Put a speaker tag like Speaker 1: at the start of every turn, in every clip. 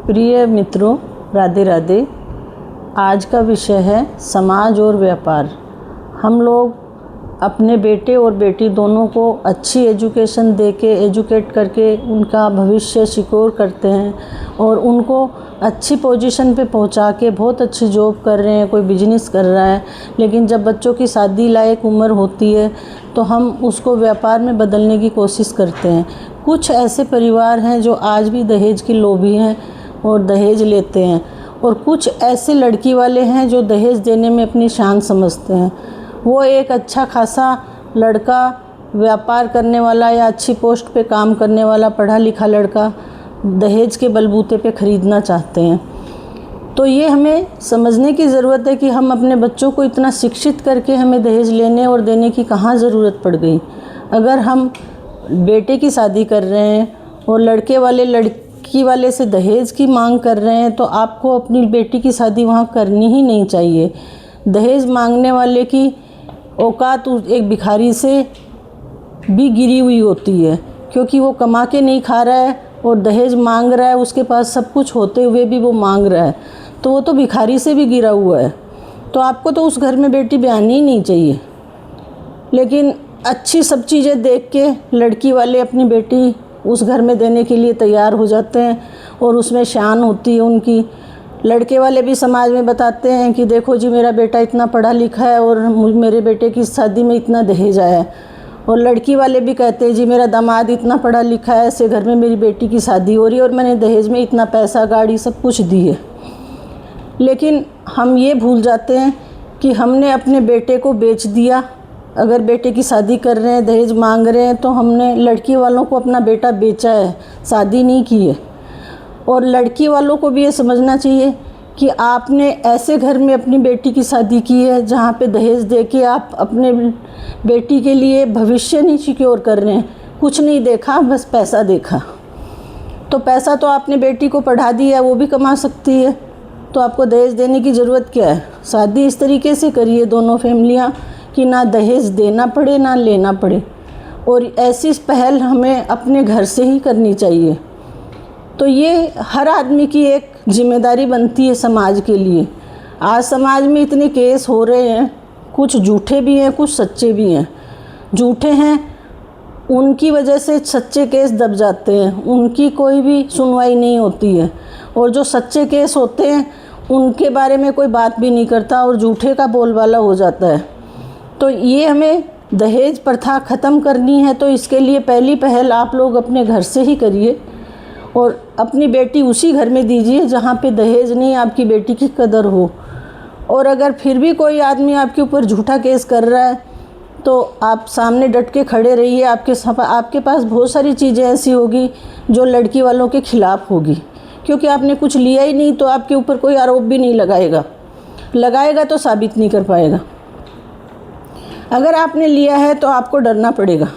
Speaker 1: प्रिय मित्रों, राधे राधे। आज का विषय है समाज और व्यापार। हम लोग अपने बेटे और बेटी दोनों को अच्छी एजुकेशन देके एजुकेट करके उनका भविष्य सिक्योर करते हैं और उनको अच्छी पोजीशन पे पहुंचा के बहुत अच्छी जॉब कर रहे हैं, कोई बिजनेस कर रहा है। लेकिन जब बच्चों की शादी लायक उम्र होती है तो हम उसको व्यापार में बदलने की कोशिश करते हैं। कुछ ऐसे परिवार हैं जो आज भी दहेज के लोभी हैं और दहेज लेते हैं, और कुछ ऐसे लड़की वाले हैं जो दहेज देने में अपनी शान समझते हैं। वो एक अच्छा खासा लड़का, व्यापार करने वाला या अच्छी पोस्ट पे काम करने वाला पढ़ा लिखा लड़का दहेज के बलबूते पे ख़रीदना चाहते हैं। तो ये हमें समझने की ज़रूरत है कि हम अपने बच्चों को इतना शिक्षित करके हमें दहेज लेने और देने की कहाँ ज़रूरत पड़ गई। अगर हम बेटे की शादी कर रहे हैं और लड़के वाले लड़की वाले से दहेज की मांग कर रहे हैं तो आपको अपनी बेटी की शादी वहाँ करनी ही नहीं चाहिए। दहेज मांगने वाले की औकात एक भिखारी से भी गिरी हुई होती है, क्योंकि वो कमा के नहीं खा रहा है और दहेज मांग रहा है। उसके पास सब कुछ होते हुए भी वो मांग रहा है, तो वो तो भिखारी से भी गिरा हुआ है। तो आपको तो उस घर में बेटी ब्याहनी ही नहीं चाहिए। लेकिन अच्छी सब चीज़ें देख के लड़की वाले अपनी बेटी उस घर में देने के लिए तैयार हो जाते हैं और उसमें शान होती है उनकी। लड़के वाले भी समाज में बताते हैं कि देखो जी, मेरा बेटा इतना पढ़ा लिखा है और मेरे बेटे की शादी में इतना दहेज आया है। और लड़की वाले भी कहते हैं जी, मेरा दामाद इतना पढ़ा लिखा है, ऐसे घर में मेरी बेटी की शादी हो रही है और मैंने दहेज में इतना पैसा, गाड़ी, सब कुछ दी है। लेकिन हम ये भूल जाते हैं कि हमने अपने बेटे को बेच दिया। अगर बेटे की शादी कर रहे हैं, दहेज मांग रहे हैं, तो हमने लड़की वालों को अपना बेटा बेचा है, शादी नहीं की है। और लड़की वालों को भी ये समझना चाहिए कि आपने ऐसे घर में अपनी बेटी की शादी की है जहाँ पे दहेज देके आप अपने बेटी के लिए भविष्य नहीं सिक्योर कर रहे हैं। कुछ नहीं देखा, बस पैसा देखा। तो पैसा तो आपने बेटी को पढ़ा दिया, वो भी कमा सकती है, तो आपको दहेज देने की ज़रूरत क्या है। शादी इस तरीके से करिए दोनों फैमिलियाँ कि ना दहेज देना पड़े ना लेना पड़े। और ऐसी पहल हमें अपने घर से ही करनी चाहिए। तो ये हर आदमी की एक जिम्मेदारी बनती है समाज के लिए। आज समाज में इतने केस हो रहे हैं, कुछ झूठे भी हैं, कुछ सच्चे भी हैं। झूठे हैं, उनकी वजह से सच्चे केस दब जाते हैं, उनकी कोई भी सुनवाई नहीं होती है। और जो सच्चे केस होते हैं उनके बारे में कोई बात भी नहीं करता और झूठे का बोलबाला हो जाता है। तो ये हमें दहेज प्रथा ख़त्म करनी है, तो इसके लिए पहली पहल आप लोग अपने घर से ही करिए और अपनी बेटी उसी घर में दीजिए जहाँ पे दहेज नहीं, आपकी बेटी की कदर हो। और अगर फिर भी कोई आदमी आपके ऊपर झूठा केस कर रहा है तो आप सामने डट के खड़े रहिए। आपके पास बहुत सारी चीज़ें ऐसी होगी जो लड़की वालों के खिलाफ होगी, क्योंकि आपने कुछ लिया ही नहीं, तो आपके ऊपर कोई आरोप भी नहीं लगाएगा तो साबित नहीं कर पाएगा। अगर आपने लिया है तो आपको डरना पड़ेगा।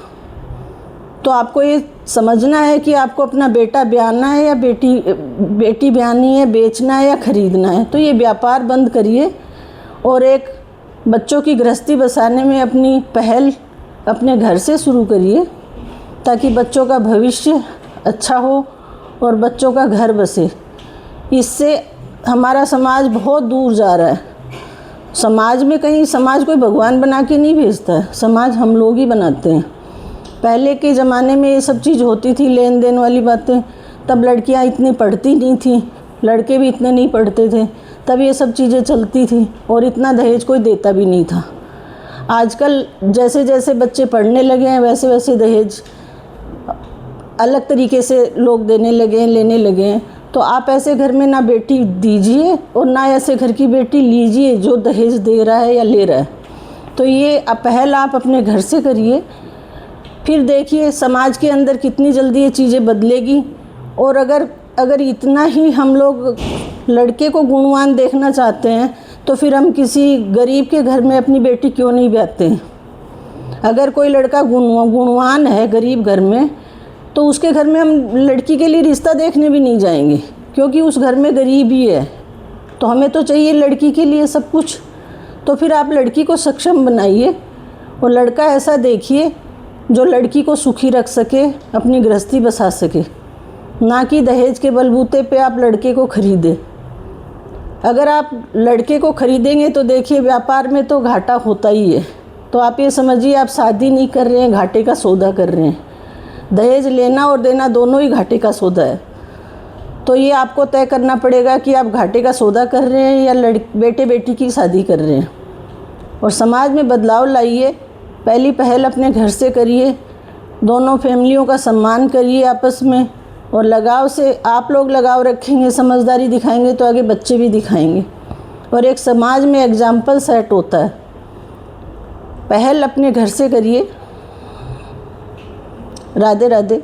Speaker 1: तो आपको ये समझना है कि आपको अपना बेटा ब्याहना है या बेटी ब्याहनी है, बेचना है या ख़रीदना है। तो ये व्यापार बंद करिए और एक बच्चों की गृहस्थी बसाने में अपनी पहल अपने घर से शुरू करिए, ताकि बच्चों का भविष्य अच्छा हो और बच्चों का घर बसे। इससे हमारा समाज बहुत दूर जा रहा है। समाज कोई भगवान बना के नहीं भेजता है, समाज हम लोग ही बनाते हैं। पहले के ज़माने में ये सब चीज़ होती थी, लेन देन वाली बातें, तब लड़कियां इतनी पढ़ती नहीं थी, लड़के भी इतने नहीं पढ़ते थे, तब ये सब चीज़ें चलती थी और इतना दहेज कोई देता भी नहीं था। आजकल जैसे जैसे बच्चे पढ़ने लगे हैं वैसे वैसे दहेज अलग तरीके से लोग देने लगे हैं, लेने लगे हैं। तो आप ऐसे घर में ना बेटी दीजिए और ना ऐसे घर की बेटी लीजिए जो दहेज दे रहा है या ले रहा है। तो ये पहल आप अपने घर से करिए, फिर देखिए समाज के अंदर कितनी जल्दी ये चीज़ें बदलेगी। और अगर इतना ही हम लोग लड़के को गुणवान देखना चाहते हैं तो फिर हम किसी गरीब के घर में अपनी बेटी क्यों नहीं ब्याहते हैं। अगर कोई लड़का गुणवान है गरीब घर में, तो उसके घर में हम लड़की के लिए रिश्ता देखने भी नहीं जाएंगे, क्योंकि उस घर में गरीब ही है। तो हमें तो चाहिए लड़की के लिए सब कुछ। तो फिर आप लड़की को सक्षम बनाइए और लड़का ऐसा देखिए जो लड़की को सुखी रख सके, अपनी गृहस्थी बसा सके। ना कि दहेज के बलबूते पे आप लड़के को खरीदें। अगर आप लड़के को खरीदेंगे तो देखिए व्यापार में तो घाटा होता ही है। तो आप ये समझिए आप शादी नहीं कर रहे हैं, घाटे का सौदा कर रहे हैं। दहेज लेना और देना दोनों ही घाटे का सौदा है। तो ये आपको तय करना पड़ेगा कि आप घाटे का सौदा कर रहे हैं या बेटे बेटी की शादी कर रहे हैं। और समाज में बदलाव लाइए। पहली पहल अपने घर से करिए, दोनों फैमिलियों का सम्मान करिए आपस में, और लगाव से आप लोग लगाव रखेंगे, समझदारी दिखाएंगे तो आगे बच्चे भी दिखाएंगे और एक समाज में एग्जाम्पल सेट होता है। पहल अपने घर से करिए। राधे राधे।